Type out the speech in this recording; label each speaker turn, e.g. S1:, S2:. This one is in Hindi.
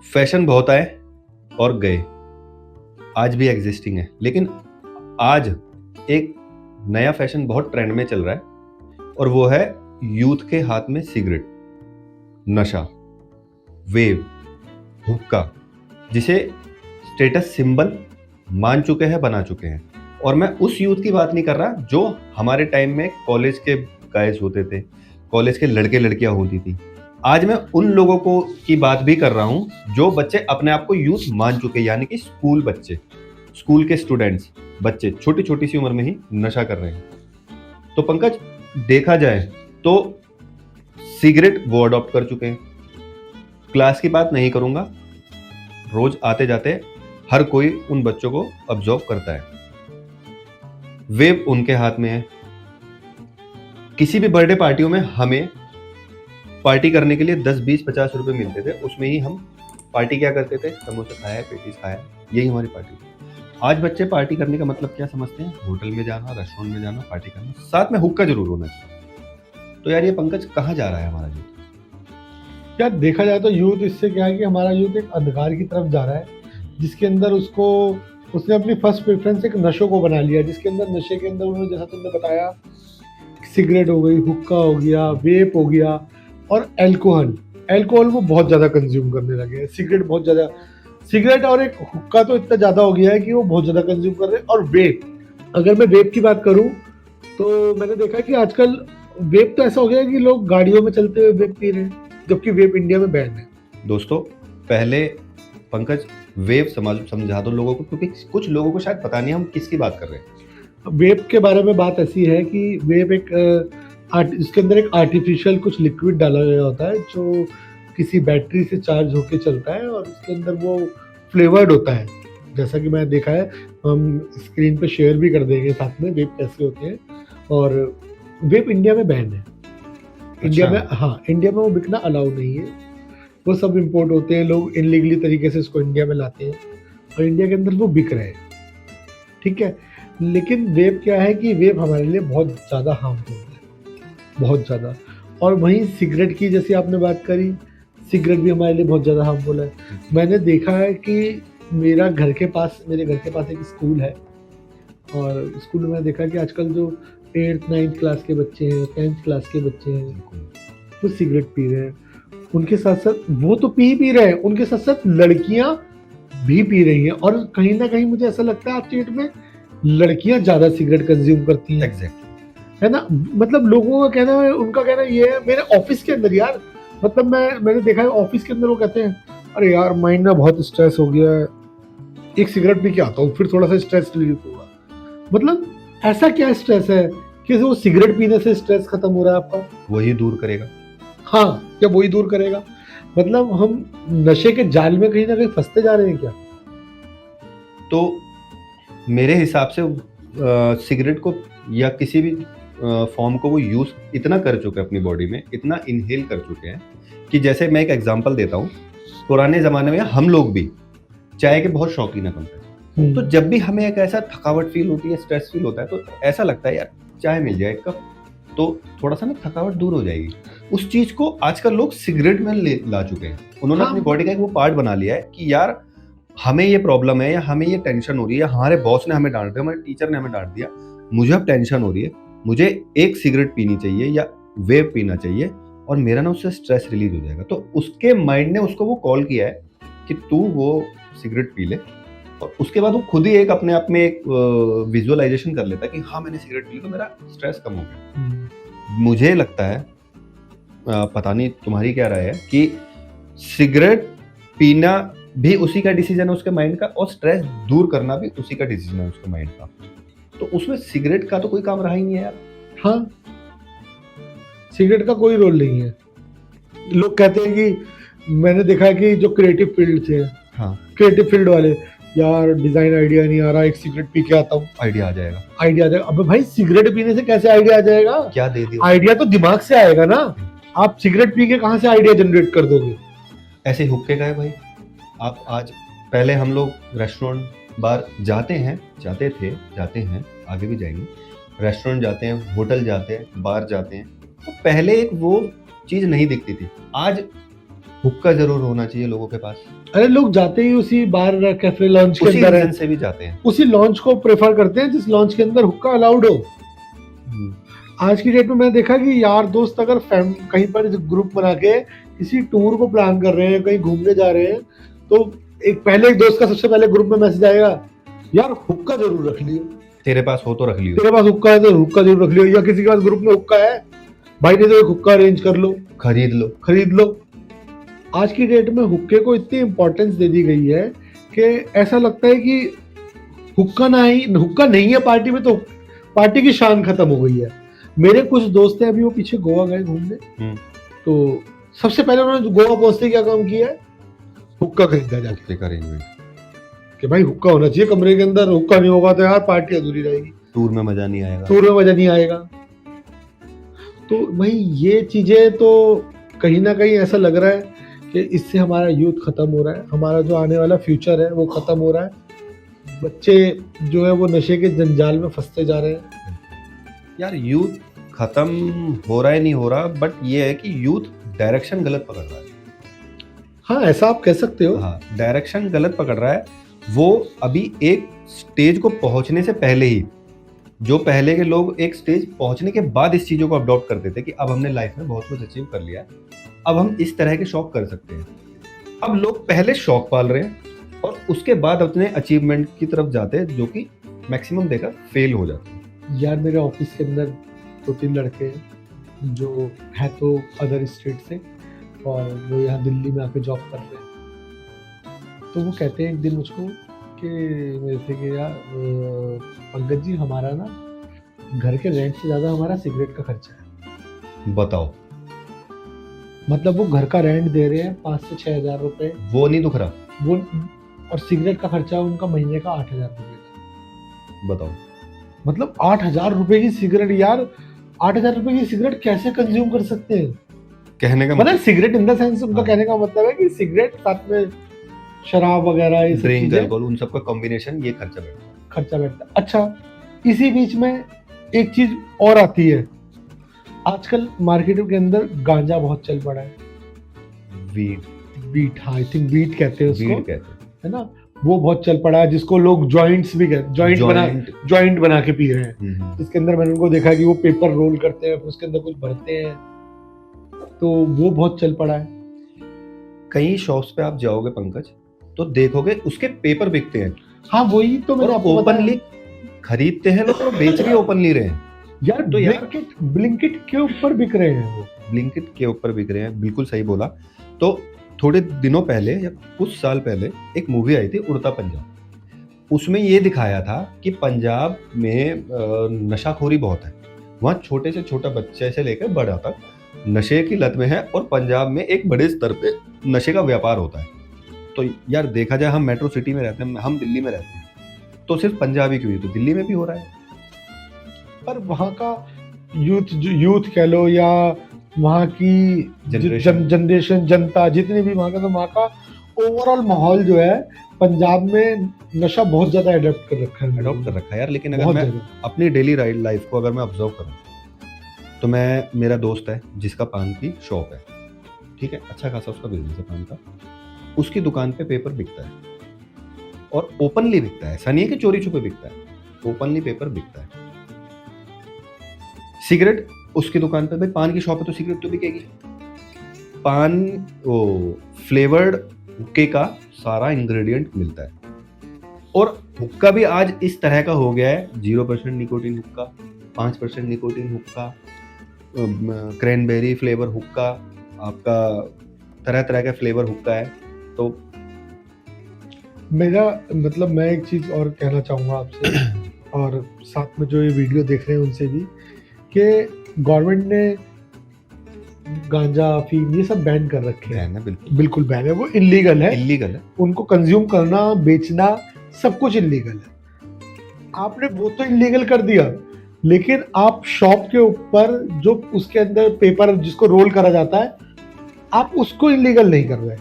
S1: फैशन बहुत आए और गए, आज भी एग्जिस्टिंग है, लेकिन आज एक नया फैशन बहुत ट्रेंड में चल रहा है और वो है यूथ के हाथ में सिगरेट, नशा, वेव, हुक्का, जिसे स्टेटस सिंबल मान चुके हैं, बना चुके हैं। और मैं उस यूथ की बात नहीं कर रहा जो हमारे टाइम में कॉलेज के गाइस होते थे, कॉलेज के लड़के लड़कियां होती थी। आज मैं उन लोगों को की बात भी कर रहा हूं जो बच्चे अपने आप को यूथ मान चुके, यानी कि स्कूल बच्चे, स्कूल के स्टूडेंट्स, बच्चे छोटी छोटी सी उम्र में ही नशा कर रहे हैं। तो पंकज, देखा जाए तो सिगरेट वो अडॉप्ट कर चुके हैं। क्लास की बात नहीं करूंगा, रोज आते जाते हर कोई उन बच्चों को ऑब्जर्व करता है। वेब उनके हाथ में है। किसी भी बर्थडे पार्टियों में हमें पार्टी करने के लिए 10, 20, 50 रुपए मिलते थे, उसमें ही हम पार्टी क्या करते थे, समोसे खाया, पेटीज खाया, यही हमारी पार्टी थी। आज बच्चे पार्टी करने का मतलब क्या समझते हैं? होटल में जाना, रेस्टोरेंट में जाना, पार्टी करना, साथ में हुक्का जरूर होना चाहिए। तो यार ये पंकज कहाँ जा रहा है हमारा यूथ?
S2: यार देखा जाए तो यूथ इससे क्या है कि हमारा यूथ एक अंधकार की तरफ जा रहा है, जिसके अंदर उसने अपनी फर्स्ट प्रेफरेंस एक नशों को बना लिया, जिसके अंदर नशे के अंदर उन्होंने, जैसा तुमने बताया, सिगरेट हो गई, हुक्का हो गया, वेप हो गया और एल्कोहल वो बहुत ज़्यादा कंज्यूम करने लगे हैं। सिगरेट और एक हुक्का तो इतना ज़्यादा हो गया है कि वो बहुत ज़्यादा कंज्यूम कर रहे हैं। और वेप, अगर मैं वेप की बात करूँ तो मैंने देखा कि आजकल वेप तो ऐसा हो गया है कि लोग गाड़ियों में चलते हुए वेप पी रहे हैं, जबकि वेप इंडिया में बैन है।
S1: दोस्तों, पहले पंकज वेव समझा दो लोगों को, क्योंकि कुछ लोगों को शायद पता नहीं हम किसकी बात कर रहे हैं।
S2: वेप के बारे में बात ऐसी है कि वेप इसके अंदर एक आर्टिफिशियल कुछ लिक्विड डाला गया होता है जो किसी बैटरी से चार्ज होके चलता है और उसके अंदर वो फ्लेवर्ड होता है। जैसा कि मैंने देखा है, हम स्क्रीन पे शेयर भी कर देंगे साथ में वेप कैसे होते हैं। और वेप इंडिया में बैन है। इंडिया में, हाँ, इंडिया में वो बिकना अलाउ नहीं है। वो सब इंपोर्ट होते हैं, लोग इनलीगली तरीके से इसको इंडिया में लाते हैं और इंडिया के अंदर वो बिक रहे हैं, ठीक है। लेकिन वेप क्या है कि वेप हमारे लिए बहुत ज़्यादा हार्मफुल है, बहुत ज़्यादा। और वहीं सिगरेट की जैसे आपने बात करी, सिगरेट भी हमारे लिए बहुत ज़्यादा हार्मफुल है। मैंने देखा है कि मेरे घर के पास एक स्कूल है और स्कूल में मैंने देखा कि आजकल जो 8th 9th क्लास के बच्चे हैं, 10th क्लास के बच्चे हैं, वो सिगरेट पी रहे हैं। उनके साथ साथ वो तो पी रहे हैं, उनके साथ साथ लड़कियां भी पी रही हैं। और कहीं ना कहीं मुझे ऐसा लगता है आज की डेट में लड़कियां ज्यादा सिगरेट कंज्यूम करती हैं, है ना। मतलब लोगों का कहना है, उनका कहना ये है, मेरे ऑफिस के अंदर यार, मतलब मैंने देखा है ऑफिस के अंदर वो कहते हैं, अरे यार माइंड में बहुत स्ट्रेस हो गया है, एक सिगरेट पी के आता हूँ, फिर थोड़ा सा स्ट्रेस रिलीफ होगा। मतलब ऐसा क्या स्ट्रेस है कि वो सिगरेट पीने से स्ट्रेस खत्म हो रहा है आपका?
S1: वही दूर करेगा।
S2: हाँ, क्या वही दूर करेगा? मतलब हम नशे के जाल में कहीं ना कहीं फंसते जा रहे हैं क्या?
S1: तो मेरे हिसाब से सिगरेट को या किसी भी फॉर्म को वो यूज इतना कर चुके हैं अपनी बॉडी में, इतना इनहेल कर चुके हैं कि जैसे मैं एक एग्जांपल देता हूँ, पुराने जमाने में हम लोग भी चाय के बहुत शौकीन है। तो जब भी हमें एक ऐसा थकावट फील होती है, स्ट्रेस फील होता है, तो ऐसा लगता है यार चाय मिल जाए एक कप, तो थोड़ा सा ना थकावट दूर हो जाएगी। उस चीज को आजकल लोग सिगरेट में ला चुके हैं। उन्होंने अपनी बॉडी का एक वो पार्ट बना लिया है कि यार हमें ये प्रॉब्लम है या हमें ये टेंशन हो रही है या हमारे बॉस ने हमें डांट दिया, हमारे टीचर ने हमें डांट दिया, मुझे अब टेंशन हो रही है, मुझे एक सिगरेट पीनी चाहिए या वेव पीना चाहिए और मेरा ना उससे स्ट्रेस रिलीज हो जाएगा। तो उसके माइंड ने उसको वो कॉल किया है कि तू वो सिगरेट पी ले, और उसके बाद वो खुद ही एक अपने आप में एक विजुअलाइजेशन कर लेता है कि हाँ मैंने सिगरेट पी तो मेरा स्ट्रेस कम हो गया। मुझे लगता है, पता नहीं तुम्हारी क्या राय है, कि सिगरेट पीना भी उसी का डिसीजन है उसके माइंड का, और स्ट्रेस दूर करना भी उसी का डिसीजन है उसके माइंड का। तो उसमें सिगरेट का तो कोई काम रहा ही नहीं है यार।
S2: हाँ, सिगरेट का कोई रोल नहीं है। लोग कहते हैं कि मैंने देखा है कि जो क्रिएटिव फील्ड से, हाँ, क्रिएटिव फील्ड वाले, यार डिजाइन आइडिया नहीं आ रहा, एक सिगरेट पी के आता हूँ,
S1: आइडिया आ जाएगा।
S2: अबे भाई, सिगरेट पीने से कैसे आइडिया आ जाएगा?
S1: क्या दे दिया?
S2: आइडिया तो दिमाग से आएगा ना। आप सिगरेट पी के कहाँ से आइडिया जनरेट कर दोगे?
S1: ऐसे हुक्के का है भाई। आप आज, पहले हम लोग रेस्टोरेंट बार जाते हैं, जाते हैं, आगे भी जाएंगे। रेस्टोरेंट जाते हैं, होटल जाते हैं, बार जाते हैं, तो पहले एक वो चीज नहीं दिखती थी। आज हुक्का जरूर होना चाहिए लोगों के पास,
S2: अरे लोग जाते ही उसी बार कैफे लॉन्च के
S1: उसी
S2: अंदर है,
S1: रीजन से भी जाते हैं।
S2: उसी लॉन्च को प्रेफर करते हैं जिस लॉन्च के अंदर हुक्का अलाउड हो। आज की डेट में मैंने देखा कि यार दोस्त अगर कहीं पर ग्रुप बना के किसी टूर को प्लान कर रहे हैं, कहीं घूमने जा रहे हैं, तो एक दोस्त का सबसे पहले ग्रुप में मैसेज आएगा, यार हुक्का जरूर रख लियो,
S1: तेरे पास हो तो रख लियो,
S2: तेरे पास हुक्का है तो हुक्का जरूर रख लियो, या किसी के पास ग्रुप में हुक्का है भाई नहीं तो एक हुक्का अरेंज कर लो, खरीद लो। आज की डेट में हुक्के को इतनी इंपॉर्टेंस दे दी गई है कि ऐसा लगता है कि हुक्का नहीं है पार्टी में तो पार्टी की शान खत्म हो गई है। मेरे कुछ दोस्त हैं, अभी वो पीछे गोवा गए घूमने, तो सबसे पहले उन्होंने गोवा पहुंचते क्या काम किया है, हुक्का खरीदा जाके कि भाई हुक्का होना चाहिए कमरे के अंदर, हुक्का नहीं होगा तो यार पार्टी अधूरी रहेगी,
S1: टूर में मजा नहीं आएगा।
S2: तो भाई ये चीजें तो कहीं ना कहीं ऐसा लग रहा है कि इससे हमारा यूथ खत्म हो रहा है, हमारा जो आने वाला फ्यूचर है वो खत्म हो रहा है, बच्चे जो है वो नशे के जंजाल में फंसते जा रहे हैं।
S1: यार यूथ खत्म हो रहा है नहीं हो रहा, बट ये है कि यूथ डायरेक्शन गलत पकड़ रहा है।
S2: हाँ ऐसा आप कह सकते हो।
S1: हाँ, डायरेक्शन गलत पकड़ रहा है। वो अभी एक स्टेज को पहुंचने से पहले ही, जो पहले के लोग एक स्टेज पहुंचने के बाद इस चीजों को अडॉप्ट करते थे कि अब हमने लाइफ में बहुत कुछ अचीव कर लिया है, अब हम इस तरह के शौक कर सकते हैं। अब लोग पहले शौक पाल रहे हैं और उसके बाद अपने अचीवमेंट की तरफ जाते हैं, जो कि मैक्सिमम देखा फेल हो जाते हैं।
S2: यार मेरे ऑफिस के अंदर 2-3 लड़के हैं जो है तो अदर स्टेट से और वो यहाँ दिल्ली में आके जॉब कर रहे हैं, तो वो कहते हैं एक दिन मुझको कि मेरे से कि यार पंकज जी हमारा ना घर के रेंट से ज़्यादा हमारा सिगरेट का खर्चा है।
S1: बताओ,
S2: मतलब वो घर का रेंट दे रहे हैं 5 से 6 हज़ार रुपये,
S1: वो नहीं दुख रहा,
S2: वो और सिगरेट का खर्चा उनका महीने का 8,000 रुपये का।
S1: बताओ,
S2: मतलब 8,000 रुपये की सिगरेट, यार 8,000 रुपये की सिगरेट कैसे कंज्यूम कर सकते हैं?
S1: कहने का
S2: मतलब सिगरेट इन द सेंस उनका
S1: हाँ।
S2: कहने का मतलब है कि सिगरेट साथ में शराब वगैरह ये सब
S1: ड्रिंक
S2: चीजें
S1: अल्कोहल उन सबका कॉम्बिनेशन ये खर्चा
S2: बैठता है। अच्छा, इसी बीच में एक चीज और आती है, आजकल मार्केट के अंदर गांजा बहुत चल पड़ा है, वीट, हाँ आई थिंक वीट कहते हैं उसको, है ना, वो बहुत चल पड़ा है, जिसको लोग जॉइंट्स भी कहते, जॉइंट बना के पी रहे हैं, जिसके अंदर मैंने उनको देखा कि वो पेपर रोल करते हैं, उसके अंदर कुछ भरते हैं, तो वो बहुत चल पड़ा है।
S1: कई शॉप्स पे आप जाओगे पंकज तो देखोगे उसके पेपर बिकते हैं।
S2: हाँ वही तो मैंने आपको
S1: ओपनली खरीदते हैं लोग, बेच भी ओपनली रहे हैं।
S2: यार तो ब्लिंकिट के ऊपर बिक रहे हैं, वो
S1: ब्लिंकिट के ऊपर बिक रहे हैं, बिल्कुल सही बोला। तो थोड़े दिनों पहले या कुछ साल पहले एक मूवी आई थी उड़ता पंजाब, उसमें ये दिखाया था कि पंजाब में नशाखोरी बहुत है, वहाँ छोटे से छोटा बच्चे से लेकर बड़ा तक नशे की लत में है, और पंजाब में एक बड़े स्तर पे नशे का व्यापार होता है। तो यार देखा जाए, हम मेट्रो सिटी में रहते हैं, हम दिल्ली में रहते हैं, तो सिर्फ पंजाबी क्यों, तो दिल्ली में भी हो रहा है।
S2: पर वहाँ का यूथ कह लो या वहाँ की जनरेशन जनता जितनी भी वहाँ का, तो वहाँ का ओवरऑल माहौल जो है पंजाब में नशा बहुत ज्यादा अडॉप्ट कर रखा है यार। लेकिन अगर मैं
S1: अपनी डेली लाइफ को अगर मैं ऑब्जर्व करूँ तो मेरा दोस्त है जिसका पान की शॉप है, ठीक है, अच्छा खासा उसका बिजनेस है पान का, उसकी दुकान पे पेपर बिकता है और ओपनली बिकता है, ऐसा नहीं है कि चोरी छुपे बिकता है, ओपनली पेपर बिकता है। सिगरेट उसकी दुकान पे, भाई पान की शॉप है तो सिगरेट तो बिकेगी, पान वो फ्लेवर्ड हुक्के का सारा इंग्रेडिएंट मिलता है, और हुक्का भी आज इस तरह का हो गया है, 0% निकोटीन हुक्का, 5% निकोटीन हुक्का, क्रैनबेरी फ्लेवर हुक्का, आपका तरह तरह का फ्लेवर हुक्का है। तो
S2: मेरा मतलब मैं एक चीज और कहना चाहूंगा आपसे और साथ में जो ये वीडियो देख रहे हैं उनसे भी, कि गवर्नमेंट ने गांजा अफीम ये सब बैन कर रखे हैं, बिल्कुल बैन है, वो इलीगल है, उनको कंज्यूम करना बेचना सब कुछ इलीगल है। आपने वो तो इलीगल कर दिया, लेकिन आप शॉप के ऊपर जो उसके अंदर पेपर जिसको रोल करा जाता है, आप उसको इलीगल नहीं कर रहे।